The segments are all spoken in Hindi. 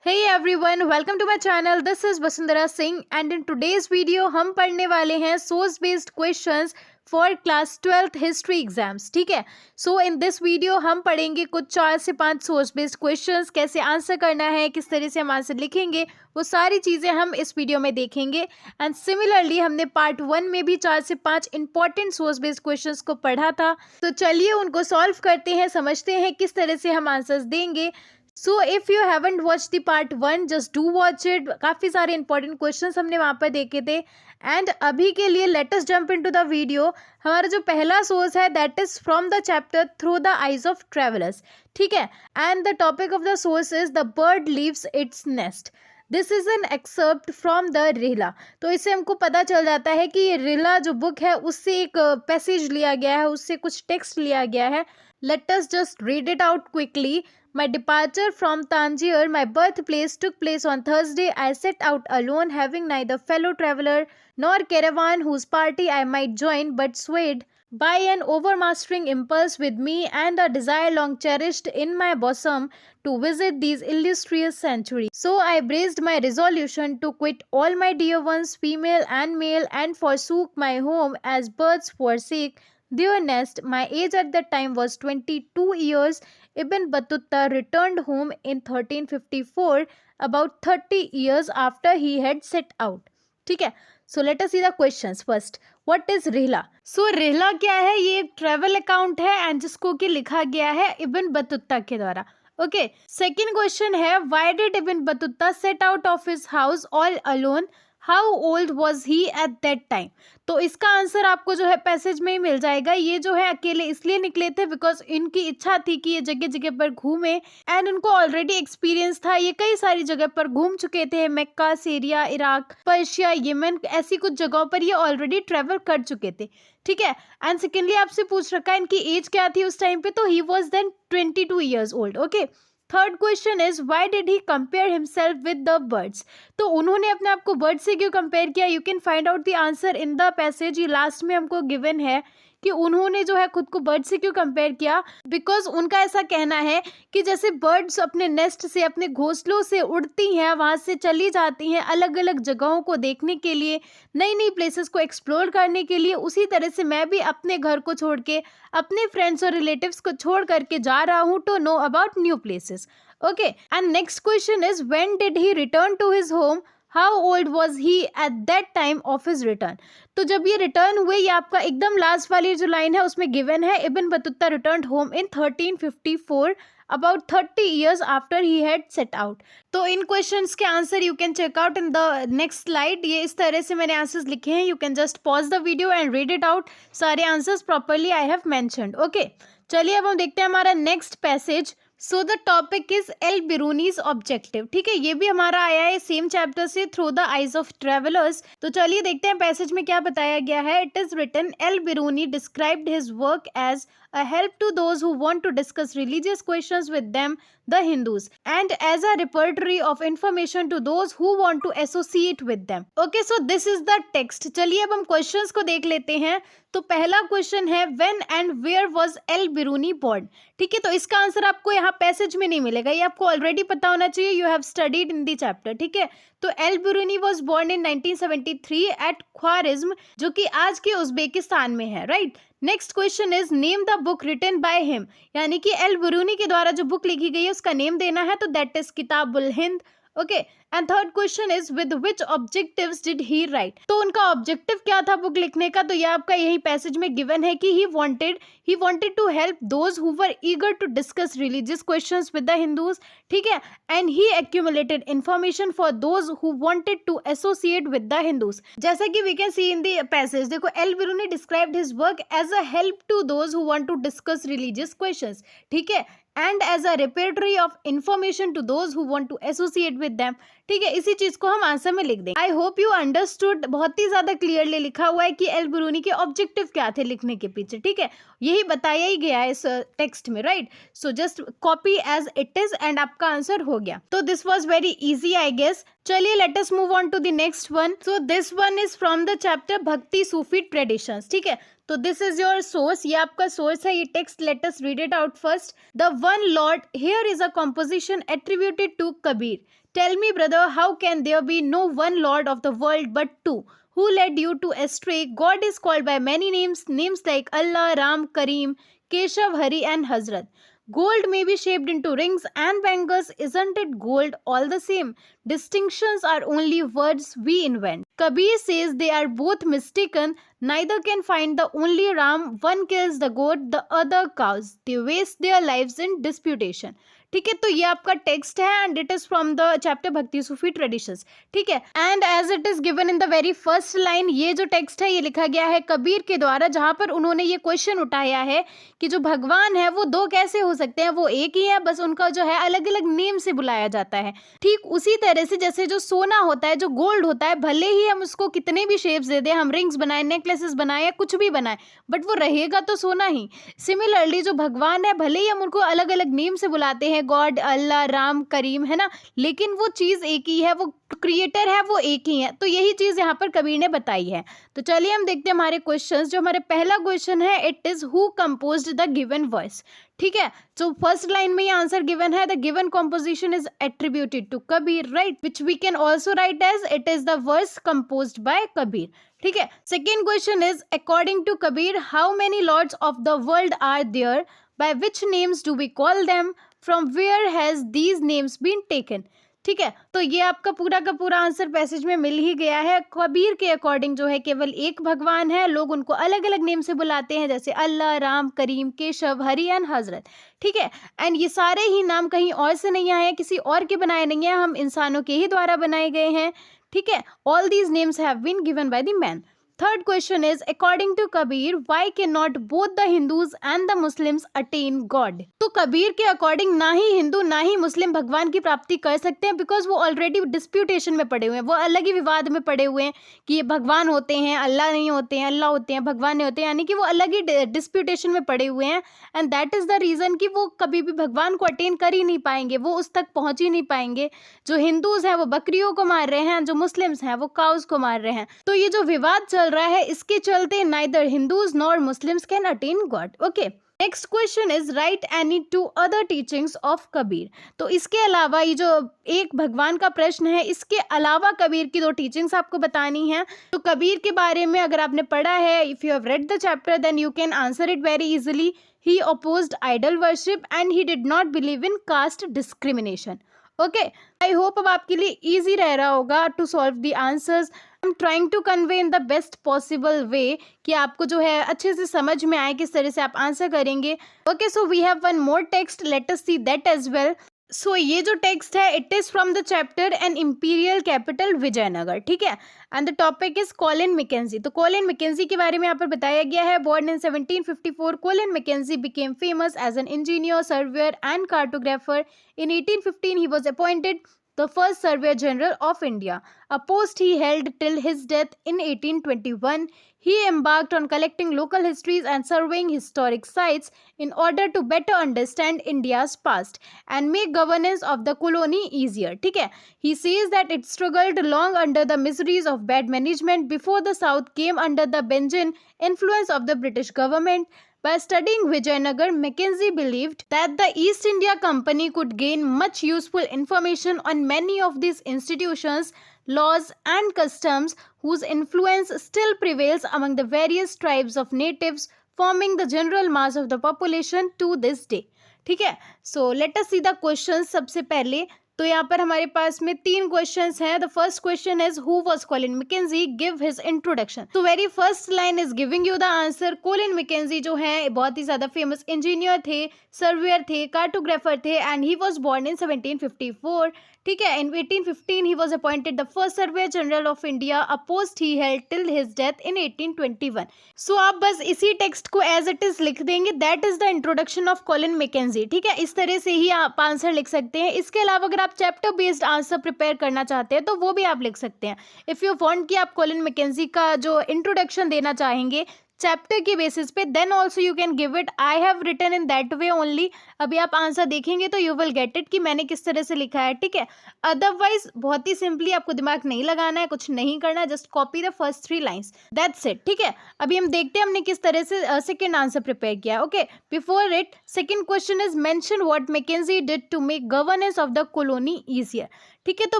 Hey everyone, welcome to my channel. This is Vasundhara Singh and in today's video हम पढ़ने वाले हैं source based questions for class 12th history exams. ठीक है, so in this video हम पढ़ेंगे कुछ 4 से 5 source based questions, कैसे आंसर करना है, किस तरह से हम आंसर लिखेंगे, वो सारी चीज़ें हम इस वीडियो में देखेंगे. एंड सिमिलरली हमने पार्ट 1 में भी 4 से 5 इंपॉर्टेंट सोर्स बेस्ड क्वेश्चंस को पढ़ा था. तो चलिए उनको सॉल्व करते हैं, समझते हैं किस तरह से हम आंसर्स देंगे. So if you haven't watch the part 1 just do watch it. काफ़ी सारे इंपॉर्टेंट क्वेश्चंस हमने वहाँ पर देखे थे. एंड अभी के लिए let us jump into the video. हमारा जो पहला सोर्स है that is from the chapter through the eyes of travellers. ठीक है, and the topic of the source is the bird leaves its nest. This is an excerpt from the Rihla. तो इससे हमको पता चल जाता है कि ये रिला जो बुक है उससे एक पैसेज लिया गया है, उससे कुछ टेक्स्ट लिया गया है. Let us just read it out quickly. My departure from Tangier, my birthplace, took place on Thursday. I set out alone, having neither fellow traveler nor caravan whose party I might join, but swayed by an overmastering impulse with me and a desire long cherished in my bosom to visit these illustrious sanctuaries. So I braced my resolution to quit all my dear ones, female and male, and forsook my home as birds forsake their nest. My age at that time was 22 years. Ibn Battuta returned home in 1354, about 30 years after he had set out. ठीक है, so let us see the questions. First, what is Rihla? So Rihla क्या है? ये एक ट्रेवल अकाउंट है एंड जिसको कि लिखा गया है इब्न बतुता के द्वारा. ओके, सेकंड क्वेश्चन है why did Ibn Battuta set out of his house all alone? How old was he at that time? तो इसका आंसर आपको जो है पैसेज में ही मिल जाएगा. ये जो है अकेले इसलिए निकले थे बिकॉज इनकी इच्छा थी कि ये जगह जगह पर घूमे एंड उनको ऑलरेडी एक्सपीरियंस था. ये कई सारी जगह पर घूम चुके थे. मक्का, सीरिया, इराक, पर्शिया, यमन, ऐसी कुछ जगहों पर ये ऑलरेडी ट्रेवल कर चुके थे. ठीक है, एंड सेकेंडली आपसे पूछ रखा है इनकी एज क्या थी उस टाइम पे, तो he was then 22 years old. Okay, third question is why did he compare himself with the birds? तो उन्होंने अपने आप को बर्ड से क्यों कंपेयर किया? You can find out the answer in the passage. ये लास्ट में हमको गिवन है कि उन्होंने जो है खुद को बर्ड से क्यों कंपेयर किया. बिकॉज उनका ऐसा कहना है कि जैसे बर्ड्स अपने नेस्ट से, अपने घोंसलों से उड़ती हैं, वहाँ से चली जाती हैं अलग अलग जगहों को देखने के लिए, नई नई प्लेसेस को एक्सप्लोर करने के लिए, उसी तरह से मैं भी अपने घर को छोड़ के, अपने फ्रेंड्स और रिलेटिव्स को छोड़ करके जा रहा हूँ to know about new places. Okay, and next question is when did he return to his home? How old was he at that time of his return? तो जब ये रिटर्न हुए, ये आपका एकदम लास्ट वाली जो लाइन है उसमें गिवन है Ibn Battuta return home in 1354, about 30 years after he had set out. तो इन क्वेश्चंस के answer you can check out in the next slide. ये इस तरह से मैंने आंसर्स लिखे हैं. You can just pause the video and read it out. सारे answers properly I have mentioned. Okay, चलिए अब हम देखते हैं हमारा next passage. So the topic is Al बिरूनीज objective. ठीक है, ये भी हमारा आया है सेम चैप्टर से, through the eyes of travellers. तो चलिए देखते हैं पैसेज में क्या बताया गया है. It is written Al Biruni described his work as a help to those who want to discuss religious questions with them, the Hindus, and as a repertory of information to those who want to associate with them. Okay, so this is the text. चलिए अब हम questions को देख लेते हैं. तो पहला क्वेश्चन है when and where was L Biruni born? ठीक है, तो इसका आंसर आपको यहाँ पैसेज में नहीं मिलेगा, ये आपको ऑलरेडी पता होना चाहिए. You have studied in the chapter. ठीक है, तो Al Biruni was born in 1973 at Khwarizm, जो कि आज के उज्बेकिस्तान में है. Right. Next question is name the book written by him, यानी कि एल बिरूनी के द्वारा जो बुक लिखी गई है उसका नेम देना है, तो that is Kitabul Hind. Okay, and third question is with which objectives did he write? तो उनका ऑब्जेक्टिव क्या था बुक लिखने का? तो ये आपका यही पैसेज में गिवन है कि he wanted to help those who were eager to discuss religious questions with the Hindus. ठीक है, and he accumulated information for those who wanted to associate with the Hindus. जैसा कि we can see in the passage, देखो Al Biruni described his work as a help to those who want to discuss religious questions. ठीक है, and as a repertory of information to those who want to associate with them. ठीक है, इसी चीज को हम आंसर में लिख देंगे. I hope you understood. बहुत ही ज्यादा क्लियरली लिखा हुआ है कि एल बिरूनी के ऑब्जेक्टिव क्या थे लिखने के पीछे. ठीक है, यही बताया ही गया है इस टेक्स्ट में. Right, so just copy as it is and आपका आंसर हो गया. तो this was very easy I guess. चलिए let us move on to the next one. So this one is from the chapter Bhakti Sufi traditions. ठीक है, तो दिस इज योर सोर्स, ये आपका सोर्स है. ये text let us read it out first. The one lord here is a composition attributed to Kabir. Tell me, brother, how can there be no one Lord of the world but two? Who led you to astray? God is called by many names, names like Allah, Ram, Kareem, Keshav, Hari, and Hazrat. Gold may be shaped into rings and bangles. Isn't it gold all the same? Distinctions are only words we invent. Kabir says they are both mistaken. Neither can find the only Ram. One kills the goat, the other cows. They waste their lives in disputation. ठीक है, तो ये आपका टेक्स्ट है and it is from the chapter Bhakti Sufi traditions. ठीक है, and as it is given in the very first line, ये जो टेक्स्ट है ये लिखा गया है कबीर के द्वारा, जहां पर उन्होंने ये क्वेश्चन उठाया है कि जो भगवान है वो दो कैसे हो सकते हैं, वो एक ही है, बस उनका जो है अलग अलग नेम से बुलाया जाता है. ठीक उसी तरह से जैसे जो सोना होता है, जो गोल्ड होता है, भले ही हम उसको कितने भी शेप्स दे दें, हम रिंग्स बनाए, नेकलेसेस बनाए या कुछ भी बनाए, बट वो रहेगा तो सोना ही. सिमिलरली जो भगवान है, भले ही हम उनको अलग अलग नेम से बुलाते हैं, गॉड, अल्लाह, राम, करीम, है ना, लेकिन वो चीज एक ही है, वो क्रिएटर है वो एक ही है. तो यही चीज यहाँ पर कबीर ने बताई है. तो चलिए हम देखते हैं हमारे क्वेश्चंस. जो हमारे पहला क्वेश्चन है, it is who composed the given verse. ठीक है, तो फर्स्ट लाइन में ये आंसर गिवन है, the given composition is attributed to Kabir, right, which we can also write as it is the verse composed by Kabir. ठीक है, second question is according to Kabir how many lords of the world are there, by which names do we call them, from where has these names been taken. ठीक है, तो ये आपका पूरा का पूरा आंसर पैसेज में मिल ही गया है. कबीर के अकॉर्डिंग जो है केवल एक भगवान है, लोग उनको अलग अलग नेम से बुलाते हैं, जैसे अल्लाह, राम, करीम, केशव, हरि एंड हजरत. ठीक है, एंड ये सारे ही नाम कहीं और से नहीं आए हैं, किसी और के बनाए नहीं हैं, हम इंसानों के ही द्वारा बनाए गए हैं. ठीक है, all these names have been given by the man. Third question is, according to Kabir, why cannot both the Hindus and the Muslims attain God? तो कबीर के अकॉर्डिंग ना ही हिंदू ना ही मुस्लिम भगवान की प्राप्ति कर सकते हैं, बिकॉज वो ऑलरेडी डिस्प्यूटेशन में पड़े हुए हैं, वो अलग ही विवाद में पड़े हुए हैं कि ये भगवान होते हैं, अल्लाह नहीं होते हैं, अल्लाह होते हैं, भगवान नहीं होते हैं, यानी कि वो अलग ही डिस्प्यूटेशन में पड़े हुए हैं. And that is the reason कि वो कभी भी भगवान को अटेन कर ही नहीं पाएंगे, वो उस तक पहुंच ही नहीं पाएंगे. जो हिंदूज हैं वो बकरियों को मार रहे हैं, जो मुस्लिम्स हैं वो काउस को मार रहे हैं. तो ये जो विवाद चल रहा है, इसके चलते neither Hindus nor Muslims can attain God. Okay, next question is right any two other teachings of Kabir. तो इसके अलावा ये जो एक भगवान का प्रश्न है, इसके अलावा कबीर की दो टीचिंग्स आपको बतानी है. तो कबीर के बारे में अगर आपने पढ़ा है, if you have read the chapter, then you can answer it very easily. He opposed idol worship and he did not believe in caste discrimination. Okay, I hope अब आपके लिए ईजी रह रहा होगा to solve the answers. I am trying to convey in the best possible way कि आपको जो है अच्छे से समझ में आए किस तरह से आप आंसर करेंगे. Okay, so we have one more text, let us see that as well. So ये जो टेक्स्ट है, it is from the chapter an imperial capital Vijayanagar. ठीक है, and the topic is Colin Mackenzie. तो कॉलिन मैकेंजी के बारे में यहाँ पर बताया गया है. Born in 1754, Colin Mackenzie became famous as an engineer, surveyor and cartographer. In 1815 he was appointed the first Surveyor General of India, a post he held till his death in 1821. He embarked on collecting local histories and surveying historic sites in order to better understand India's past and make governance of the colony easier. ठीक है, he says that it struggled long under the miseries of bad management before the South came under the benign influence of the British government. By studying Vijayanagar, Mackenzie believed that the East India Company could gain much useful information on many of these institutions, laws and customs whose influence still prevails among the various tribes of natives forming the general mass of the population to this day. ठीक है, so let us see the questions. सबसे पहले तो यहाँ पर हमारे पास में 3 क्वेश्चंस हैं. The first question is who was Colin Mackenzie, give his introduction. तो very first line is giving you the answer. Colin Mackenzie जो है बहुत ही ज्यादा फेमस इंजीनियर थे, सर्वेयर थे, कार्टोग्राफर थे and he was born in 1754. ठीक है, in 1815 he was appointed the first surveyor general of India, a post he held till his death in 1821. So आप बस इसी टेक्स्ट को एज इट इज लिख देंगे, that is the introduction of Colin McKenzie. ठीक है, इस तरह से ही आप आंसर लिख सकते हैं. इसके अलावा अगर आप चैप्टर बेस्ड आंसर प्रिपेयर करना चाहते हैं तो वो भी आप लिख सकते हैं. इफ यू वांट कि आप कॉलिन मैकेंजी का जो इंट्रोडक्शन देना चाहेंगे चैप्टर के बेसिस पे, then also you can give it. I have written in that way only. अभी आप आंसर देखेंगे तो यू विल गेट इट कि मैंने किस तरह से लिखा है. ठीक है, अदरवाइज बहुत ही सिंपली आपको दिमाग नहीं लगाना है, कुछ नहीं करना है, just copy the first 3 lines, that's it. ठीक है, अभी हम देखते हैं हमने किस तरह से सेकेंड आंसर प्रिपेयर किया. Okay, before it second question is mention what Mackenzie did to make governance of the colony easier. ठीक है। तो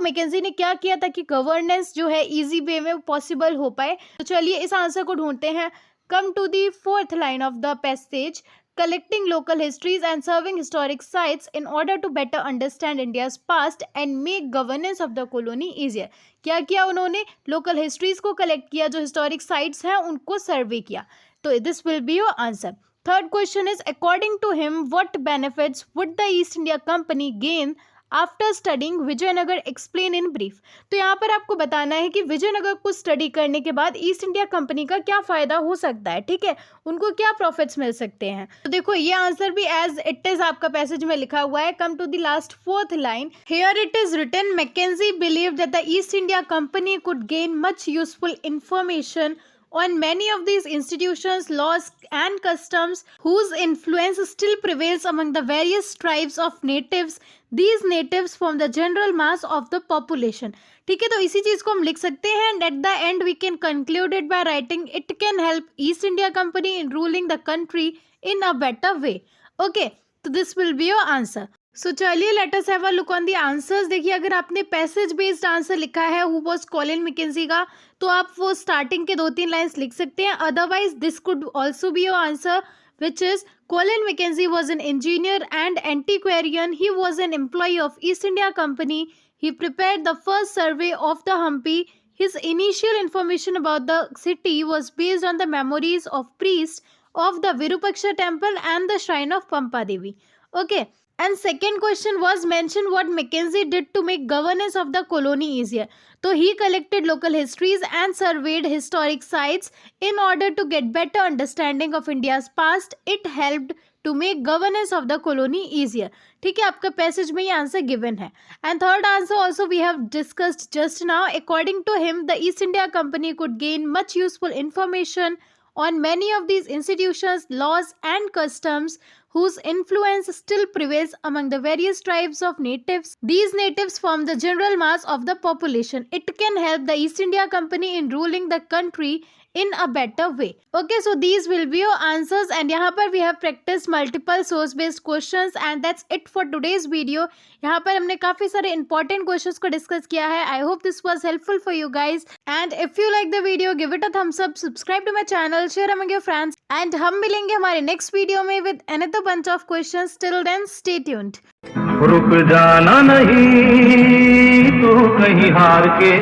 मैकेंजी ने क्या किया ताकि गवर्नेंस जो है इजी वे में पॉसिबल हो पाए। तो चलिए इस आंसर को ढूंढते हैं। Come to the fourth line of the passage, collecting local histories and serving historic sites in order to better understand India's past and make governance of the colony easier। क्या किया उन्होंने? लोकल हिस्ट्रीज को कलेक्ट किया, जो हिस्टोरिक साइट्स हैं उनको सर्वे किया। तो this will be your answer. Third question is, according to him what benefits would the East India Company gain after studying Vijayanagar, explain in brief. तो यहाँ पर आपको बताना है कि विजयनगर को स्टडी करने के बाद ईस्ट इंडिया कंपनी का क्या फायदा हो सकता है, ठीक है, उनको क्या प्रॉफिट्स मिल सकते हैं। तो देखो ये आंसर भी एज इट इज आपका पैसेज में लिखा हुआ है। Come to the last fourth line, here it is written, Mackenzie believed that the East India Company could gain much useful information on many of these institutions, laws and customs whose influence still prevails among the various tribes of natives. These natives form the general mass of the population। ठीक है, तो इसी चीज को हम लिख सकते हैं। And at the end we can conclude it by writing it can help East India Company in ruling the country in a better way। Okay, तो this will be your answer। सो चलिए let us have a look on the answers. देखिए अगर आपने पैसेज बेस्ड आंसर लिखा है हु वाज कॉलिन मैकेंजी का, तो आप वो स्टार्टिंग के 2-3 लाइंस लिख सकते हैं। Otherwise this could also be your answer, which is Colin Mackenzie was an engineer and antiquarian. He was an employee of East India Company. He prepared the first survey of the Hampi. His initial information about the city was based on the memories of priests of the Virupaksha temple and the shrine of Pampa Devi। Okay. And second question was mentioned what Mackenzie did to make governance of the colony easier. So he collected local histories and surveyed historic sites in order to get better understanding of India's past. It helped to make governance of the colony easier। ठीक है, आपका पैसेज में ये आंसर गिवन है। And third answer also we have discussed just now. According to him the East India Company could gain much useful information on many of these institutions, laws and customs whose influence still prevails among the various tribes of natives. These natives form the general mass of the population. It can help the East India Company in ruling the country in a better way। Okay, so these will be your answers and यहाँ पर we have practiced multiple source based questions and that's it for today's video। यहाँ पर हमने काफी सारे important questions को discuss किया है। I hope this was helpful for you guys and if you like the video give it a thumbs up, subscribe to my channel, share among your friends and हम मिलेंगे हमारे next video में with another bunch of questions। Till then stay tuned। रुक जाना नहीं तू कहीं हार के।